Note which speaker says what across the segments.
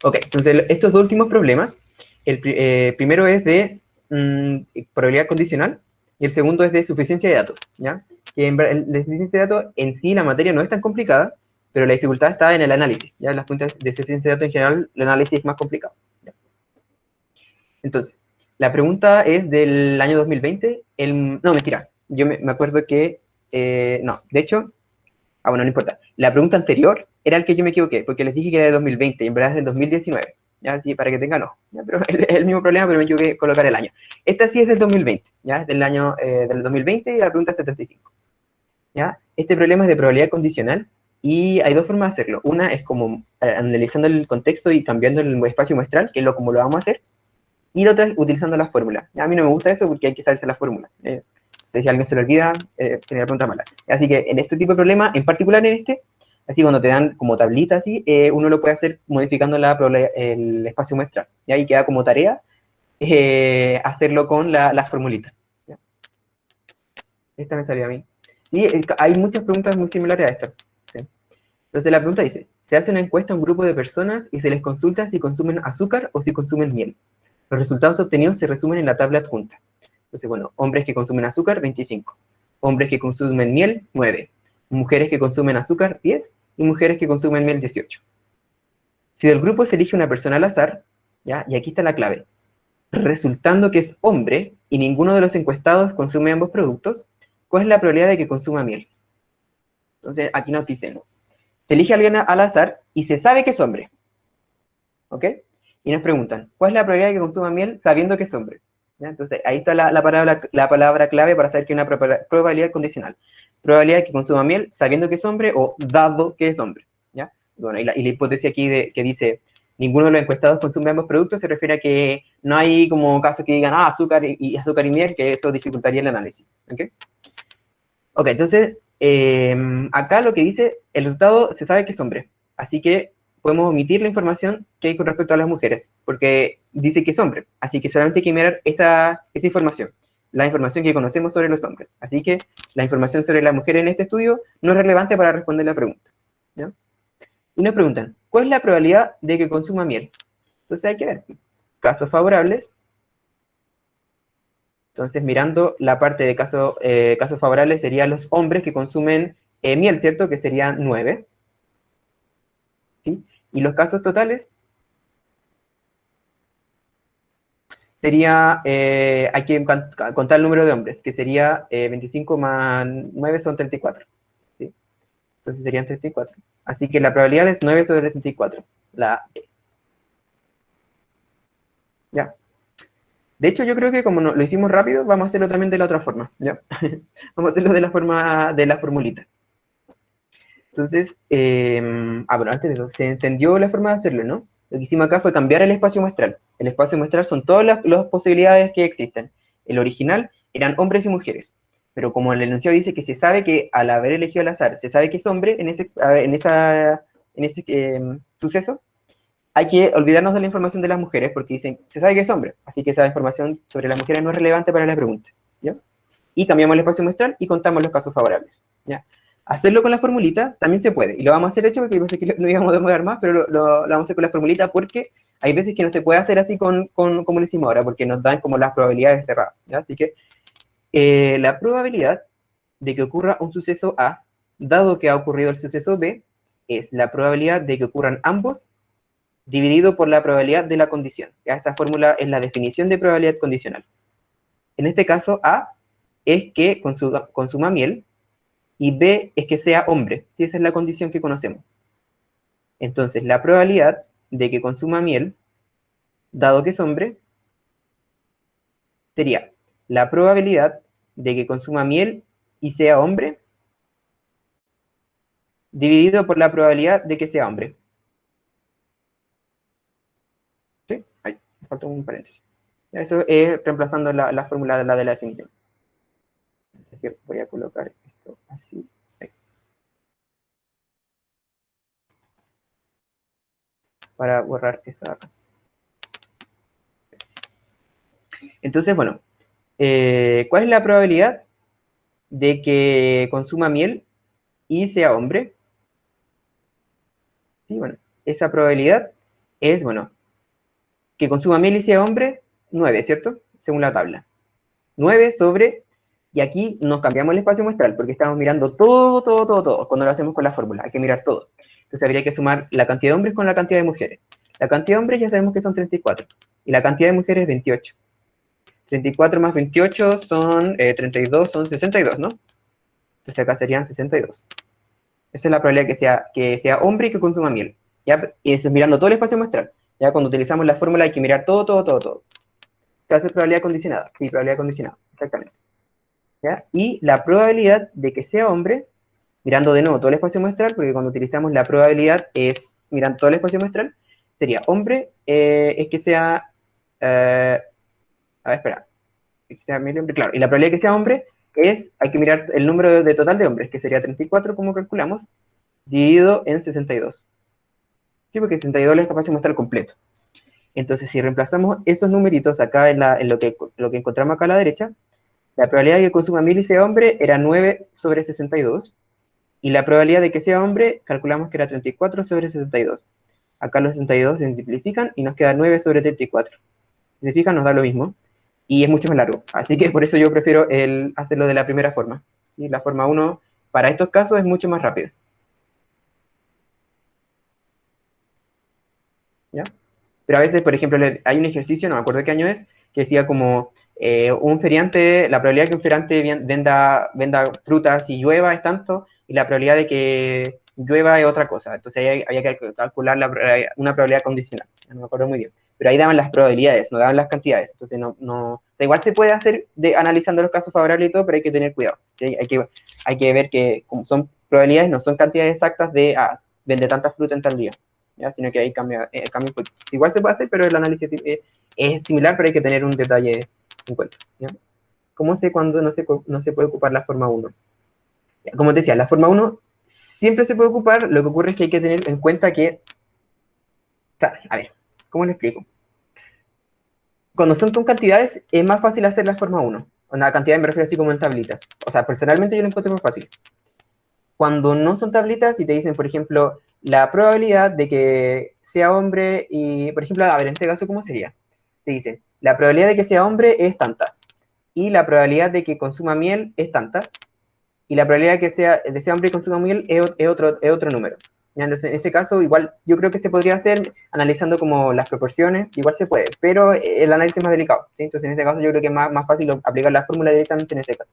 Speaker 1: Ok, entonces estos dos últimos problemas, primero es de probabilidad condicional y el segundo es de suficiencia de datos, ¿ya? Que de suficiencia de datos en sí la materia no es tan complicada, pero la dificultad está en el análisis, ¿ya? En las preguntas de suficiencia de datos en general, el análisis es más complicado, ¿ya? Entonces, la pregunta es del año 2020, no, mentira, yo me acuerdo que, no, de hecho, bueno, no importa. La pregunta anterior era el que yo me equivoqué, porque les dije que era de 2020 y en verdad es del 2019. Ya, sí, para que tengan ojo. ¿Ya? Pero es el mismo problema, pero me equivoqué colocar el año. Esta sí es del 2020, ¿ya? Es del año del 2020 y la pregunta es 75. ¿Ya? Este problema es de probabilidad condicional y hay dos formas de hacerlo. Una es como analizando el contexto y cambiando el espacio muestral, que es como lo vamos a hacer. Y la otra es utilizando la fórmula. A mí no me gusta eso porque hay que salirse la fórmula. Si a alguien se le olvida, tiene la pregunta mala. Así que en este tipo de problema, en particular en este, así cuando te dan como tablita así, uno lo puede hacer modificando el espacio muestral. Y ahí queda como tarea hacerlo con la formulita. ¿Ya? Esta me salió a mí. Y hay muchas preguntas muy similares a esta. ¿Sí? Entonces la pregunta dice, se hace una encuesta a un grupo de personas y se les consulta si consumen azúcar o si consumen miel. Los resultados obtenidos se resumen en la tabla adjunta. Entonces, bueno, hombres que consumen azúcar, 25. Hombres que consumen miel, 9. Mujeres que consumen azúcar, 10. Y mujeres que consumen miel, 18. Si del grupo se elige una persona al azar, ¿ya? Y aquí está la clave, resultando que es hombre y ninguno de los encuestados consume ambos productos, ¿cuál es la probabilidad de que consuma miel? Entonces, aquí nos dicen, se elige a alguien al azar y se sabe que es hombre, ¿ok? Y nos preguntan, ¿cuál es la probabilidad de que consuma miel sabiendo que es hombre? ¿Ya? Entonces, ahí está la palabra clave para saber que es una probabilidad condicional. Probabilidad de que consuma miel sabiendo que es hombre o dado que es hombre. ¿Ya? Bueno, y la hipótesis aquí que dice, ninguno de los encuestados consume ambos productos, se refiere a que no hay como casos que digan, azúcar azúcar y miel, que eso dificultaría el análisis. ¿Ok? Ok, entonces, acá lo que dice, el resultado se sabe que es hombre. Así que podemos omitir la información que hay con respecto a las mujeres, porque dice que es hombre. Así que solamente hay que mirar esa información, la información que conocemos sobre los hombres. Así que la información sobre las mujeres en este estudio no es relevante para responder la pregunta. ¿Ya? Y nos preguntan, ¿cuál es la probabilidad de que consuma miel? Entonces hay que ver. Casos favorables. Entonces, mirando la parte de casos favorables, serían los hombres que consumen miel, ¿cierto? Que serían 9. ¿Sí? Y los casos totales sería, hay que contar el número de hombres, que sería 25 más 9 son 34. ¿Sí? Entonces serían 34. Así que la probabilidad es 9 sobre 34. La E. ¿Ya? De hecho, yo creo que como lo hicimos rápido, vamos a hacerlo también de la otra forma. ¿Ya? Vamos a hacerlo de la forma de la formulita. Entonces, bueno, antes de eso, se entendió la forma de hacerlo, ¿no? Lo que hicimos acá fue cambiar el espacio muestral. El espacio muestral son todas las posibilidades que existen. El original eran hombres y mujeres. Pero como el enunciado dice que se sabe que al haber elegido al azar, se sabe que es hombre en ese suceso, hay que olvidarnos de la información de las mujeres porque dicen, se sabe que es hombre. Así que esa información sobre las mujeres no es relevante para la pregunta. ¿Ya? Y cambiamos el espacio muestral y contamos los casos favorables. ¿Ya? Hacerlo con la formulita también se puede, y lo vamos a hacer hecho porque pensé que lo íbamos a demorar más, pero lo vamos a hacer con la formulita porque hay veces que no se puede hacer así como lo hicimos ahora, porque nos dan como las probabilidades cerradas. ¿Ya? Así que la probabilidad de que ocurra un suceso A, dado que ha ocurrido el suceso B, es la probabilidad de que ocurran ambos dividido por la probabilidad de la condición. ¿Ya? Esa fórmula es la definición de probabilidad condicional. En este caso, A es que consuma miel, y B es que sea hombre, si esa es la condición que conocemos. Entonces, la probabilidad de que consuma miel, dado que es hombre, sería la probabilidad de que consuma miel y sea hombre, dividido por la probabilidad de que sea hombre. ¿Sí? Ahí, me falta un paréntesis. Eso es reemplazando la fórmula de la definición. Así que voy a colocar esto así. Ahí, para borrar esa. Entonces, bueno, ¿cuál es la probabilidad de que consuma miel y sea hombre? Sí, bueno, esa probabilidad es, bueno, que consuma miel y sea hombre, 9, ¿cierto? Según la tabla. 9 sobre, y aquí nos cambiamos el espacio muestral, porque estamos mirando todo, cuando lo hacemos con la fórmula, hay que mirar todo. Entonces habría que sumar la cantidad de hombres con la cantidad de mujeres. La cantidad de hombres ya sabemos que son 34, y la cantidad de mujeres es 28. 34 más 28 son 32, son 62, ¿no? Entonces acá serían 62. Esa es la probabilidad que sea hombre y que consuma miel. ¿Ya? Y eso es mirando todo el espacio muestral. Ya cuando utilizamos la fórmula hay que mirar todo. ¿Qué hace probabilidad condicionada? Sí, probabilidad condicionada, exactamente. ¿Ya? Y la probabilidad de que sea hombre, mirando de nuevo todo el espacio muestral, porque cuando utilizamos la probabilidad es mirando todo el espacio muestral, sería hombre, es que sea, a ver, espera, que sea miel hombre, claro, y la probabilidad de que sea hombre hay que mirar el número de total de hombres, que sería 34, como calculamos, dividido en 62. Sí, porque 62 es el espacio muestral completo. Entonces, si reemplazamos esos numeritos acá en lo que encontramos acá a la derecha, la probabilidad de que consuma miel y sea hombre era 9 sobre 62, y la probabilidad de que sea hombre calculamos que era 34 sobre 62. Acá los 62 se simplifican y nos queda 9 sobre 34. Si se fijan, nos da lo mismo, y es mucho más largo. Así que por eso yo prefiero hacerlo de la primera forma. ¿Sí? La forma 1, para estos casos, es mucho más rápida. ¿Ya? Pero a veces, por ejemplo, hay un ejercicio, no me acuerdo qué año es, que decía como un feriante, la probabilidad de que un feriante venda frutas y llueva es tanto, y la probabilidad de que llueva es otra cosa. Entonces ahí había que calcular una probabilidad condicional. No me acuerdo muy bien. Pero ahí daban las probabilidades, no daban las cantidades. Entonces o sea, igual se puede hacer analizando los casos favorables y todo, pero hay que tener cuidado. ¿Sí? Hay que ver que como son probabilidades, no son cantidades exactas de vende tanta fruta en tal día. ¿Ya? Sino que ahí cambia un poquito. Igual se puede hacer, pero el análisis es similar, pero hay que tener un detalle en cuenta. ¿Ya? ¿Cómo sé cuándo no se puede ocupar la forma 1? Como te decía, la forma 1 siempre se puede ocupar, lo que ocurre es que hay que tener en cuenta que, o sea, a ver, ¿cómo lo explico? Cuando son con cantidades, es más fácil hacer la forma 1. Una cantidad me refiero así como en tablitas. O sea, personalmente yo lo encuentro más fácil. Cuando no son tablitas y te dicen, por ejemplo, la probabilidad de que sea hombre y, por ejemplo, a ver, en este caso, ¿cómo sería? Te dicen, la probabilidad de que sea hombre es tanta, y la probabilidad de que consuma miel es tanta, y la probabilidad de sea hombre y consuma miel es otro número. ¿Ya? Entonces, en ese caso, igual yo creo que se podría hacer analizando como las proporciones, igual se puede, pero el análisis es más delicado. ¿Sí? Entonces, en ese caso, yo creo que es más fácil aplicar la fórmula directamente en ese caso.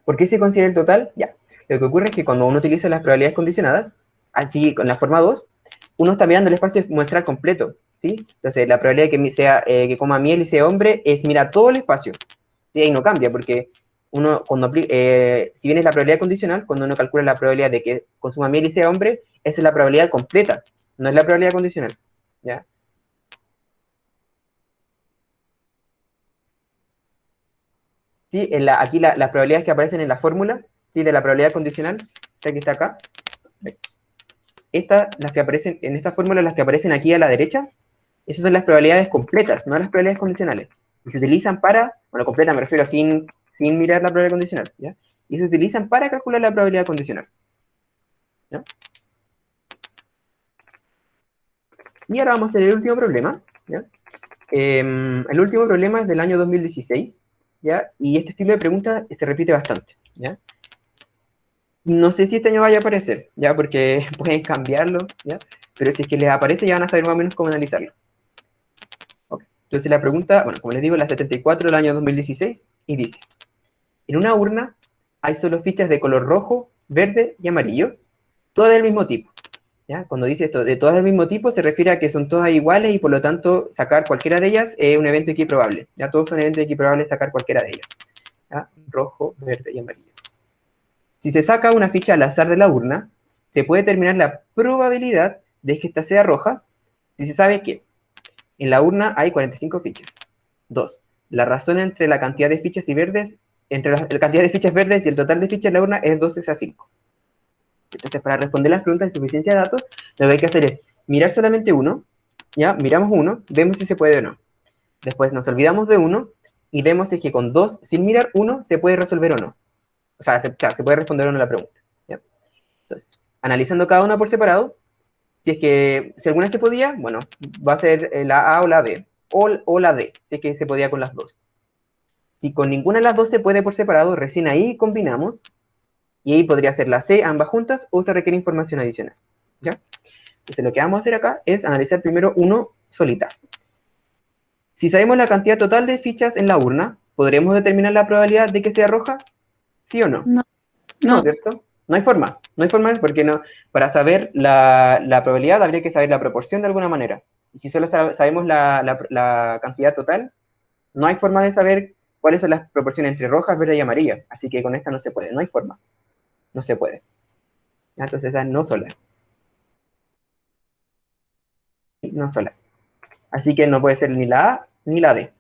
Speaker 1: ¿Por qué se considera el total? Ya. Lo que ocurre es que cuando uno utiliza las probabilidades condicionadas, así con la forma 2, uno está mirando el espacio muestral completo, ¿sí? Entonces, la probabilidad de que coma miel y sea hombre es mira todo el espacio. ¿Sí? Ahí no cambia, porque uno, si bien es la probabilidad condicional, cuando uno calcula la probabilidad de que consuma miel y sea hombre, esa es la probabilidad completa, no es la probabilidad condicional, ¿ya? ¿Sí? Aquí las probabilidades que aparecen en la fórmula, ¿sí? De la probabilidad condicional, que está acá, las que aparecen en esta fórmula, las que aparecen aquí a la derecha, esas son las probabilidades completas, no las probabilidades condicionales. Y se utilizan bueno, completa me refiero sin mirar la probabilidad condicional, ¿ya? Y se utilizan para calcular la probabilidad condicional, ¿ya? Y ahora vamos a tener el último problema, ¿ya? El último problema es del año 2016, ¿ya? Y este estilo de pregunta se repite bastante, ¿ya? No sé si este año vaya a aparecer, ¿ya? Porque pueden cambiarlo, ¿ya? Pero si es que les aparece ya van a saber más o menos cómo analizarlo. Okay. Entonces la pregunta, bueno, como les digo, la 74 del año 2016, y dice, en una urna hay solo fichas de color rojo, verde y amarillo, todas del mismo tipo. ¿Ya? Cuando dice esto de todas del mismo tipo, se refiere a que son todas iguales y por lo tanto sacar cualquiera de ellas es un evento equiprobable. ¿Ya? Todos son eventos equiprobables sacar cualquiera de ellas. ¿Ya? Rojo, verde y amarillo. Si se saca una ficha al azar de la urna, se puede determinar la probabilidad de que esta sea roja si se sabe que en la urna hay 45 fichas. 2. La razón entre la cantidad de fichas y verdes, entre la cantidad de fichas verdes y el total de fichas en la urna es 12:5. Entonces, para responder las preguntas de suficiencia de datos, lo que hay que hacer es mirar solamente uno, ¿ya? Miramos uno, vemos si se puede o no. Después nos olvidamos de uno y vemos si es que con dos, sin mirar uno, se puede resolver o no. O sea, se puede responder o no la pregunta, ¿ya? Entonces, analizando cada una por separado, si alguna se podía, bueno, va a ser la A o la B, o la D, si es que se podía con las dos. Si con ninguna de las dos se puede por separado, recién ahí combinamos, y ahí podría ser la C ambas juntas, o se requiere información adicional, ¿ya? Entonces lo que vamos a hacer acá es analizar primero uno solita. Si sabemos la cantidad total de fichas en la urna, ¿podremos determinar la probabilidad de que sea roja? ¿Sí o no?
Speaker 2: No,
Speaker 1: No,
Speaker 2: no,
Speaker 1: ¿cierto? No hay forma porque no, para saber la probabilidad habría que saber la proporción de alguna manera. Y si solo sabemos la cantidad total, no hay forma de saber cuáles son las proporciones entre rojas, verde y amarilla. Así que con esta no se puede, no hay forma. No se puede. Entonces esa no sola. No sola. Así que no puede ser ni la A ni la D.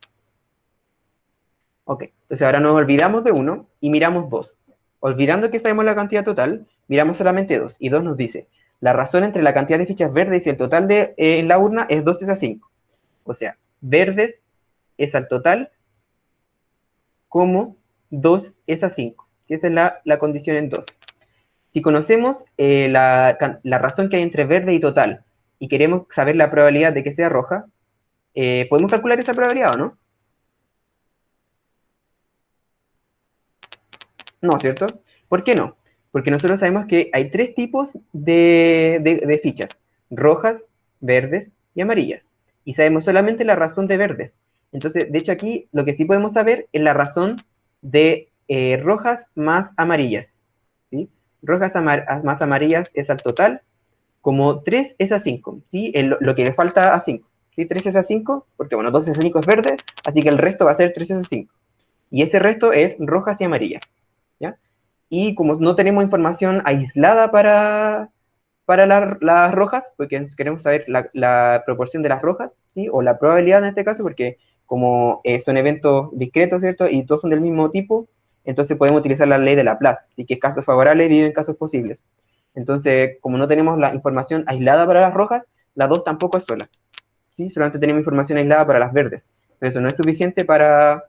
Speaker 1: Ok, entonces ahora nos olvidamos de uno y miramos dos. Olvidando que sabemos la cantidad total, miramos solamente dos. Y dos nos dice, la razón entre la cantidad de fichas verdes y el total en la urna es 2 es a 5. O sea, verdes es al total como 2 es a 5. Esa es la condición en 2. Si conocemos la razón que hay entre verde y total y queremos saber la probabilidad de que sea roja, ¿podemos calcular esa probabilidad o no? No, ¿cierto? ¿Por qué no? Porque nosotros sabemos que hay tres tipos de fichas, rojas, verdes y amarillas. Y sabemos solamente la razón de verdes. Entonces, de hecho aquí lo que sí podemos saber es la razón de rojas más amarillas. ¿Sí? Rojas más amarillas es al total, como 3 es a 5, ¿sí? Lo que le falta a 5. ¿Sí? 3 es a 5, porque bueno, 2 es a 5 es verde, así que el resto va a ser 3 es a 5. Y ese resto es rojas y amarillas. ¿Ya? Y como no tenemos información aislada para las rojas, porque queremos saber la proporción de las rojas, ¿sí? O la probabilidad en este caso, porque como son eventos discretos, ¿cierto? Y todos son del mismo tipo, entonces podemos utilizar la ley de Laplace, así que casos favorables viven casos posibles. Entonces, como no tenemos la información aislada para las rojas, la 2 tampoco es sola, ¿sí? Solamente tenemos información aislada para las verdes, pero eso no es suficiente para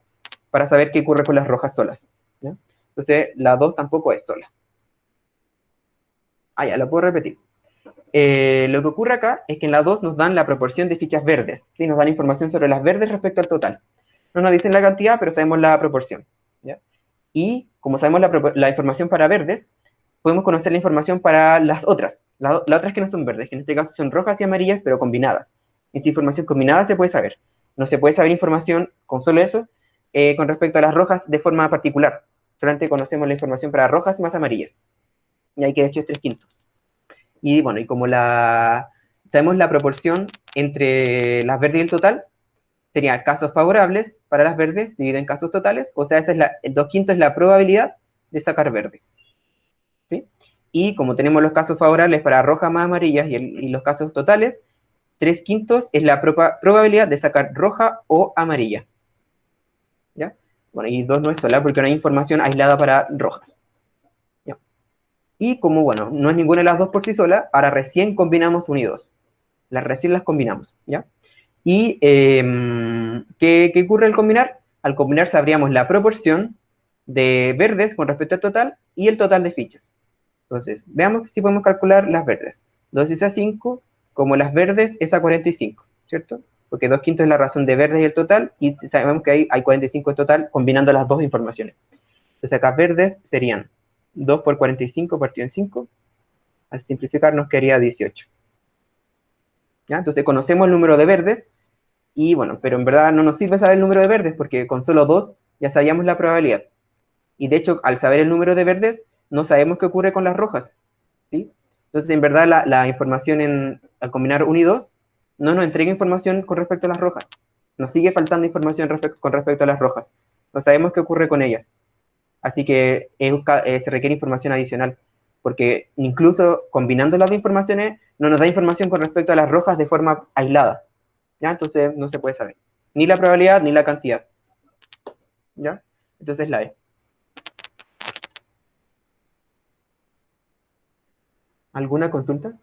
Speaker 1: saber qué ocurre con las rojas solas, ¿ya? Entonces, la 2 tampoco es sola. Ah, ya, lo puedo repetir. Lo que ocurre acá es que en la 2 nos dan la proporción de fichas verdes, ¿sí? Nos dan información sobre las verdes respecto al total. No nos dicen la cantidad, pero sabemos la proporción, ¿ya? Y como sabemos la información para verdes, podemos conocer la información para las otras. Las otras que no son verdes, que en este caso son rojas y amarillas, pero combinadas. Esa información combinada se puede saber. No se puede saber información con solo eso con respecto a las rojas de forma particular. Solamente conocemos la información para rojas más amarillas. Y hay que de hecho es 3/5. Y bueno, y como sabemos la proporción entre las verdes y el total, serían casos favorables para las verdes dividido en casos totales, o sea, el 2/5 es la probabilidad de sacar verde. ¿Sí? Y como tenemos los casos favorables para rojas más amarillas y los casos totales, 3/5 es la probabilidad de sacar roja o amarilla. ¿Ya? Bueno, y 2 no es sola porque no hay información aislada para rojas. ¿Ya? Y como, bueno, no es ninguna de las dos por sí sola, ahora recién combinamos 1 y 2. Recién las combinamos, ¿ya? ¿Y qué ocurre al combinar? Al combinar sabríamos la proporción de verdes con respecto al total y el total de fichas. Entonces, veamos si podemos calcular las verdes. 2 es a 5, como las verdes es a 45, ¿cierto? Porque 2/5 es la razón de verdes y el total, y sabemos que hay 45 en total combinando las dos informaciones. Entonces acá verdes serían 2 por 45 partido en 5, al simplificar nos quedaría 18. ¿Ya? Entonces conocemos el número de verdes, y bueno, pero en verdad no nos sirve saber el número de verdes, porque con solo 2 ya sabíamos la probabilidad. Y de hecho, al saber el número de verdes, no sabemos qué ocurre con las rojas, ¿sí? Entonces, en verdad, la información al combinar 1 y 2 no nos entrega información con respecto a las rojas. Nos sigue faltando información con respecto a las rojas. No sabemos qué ocurre con ellas. Así que se requiere información adicional, porque incluso combinando las dos informaciones, no nos da información con respecto a las rojas de forma aislada. ¿Ya? Entonces, no se puede saber. Ni la probabilidad, ni la cantidad. ¿Ya? Entonces, la E. ¿Alguna consulta?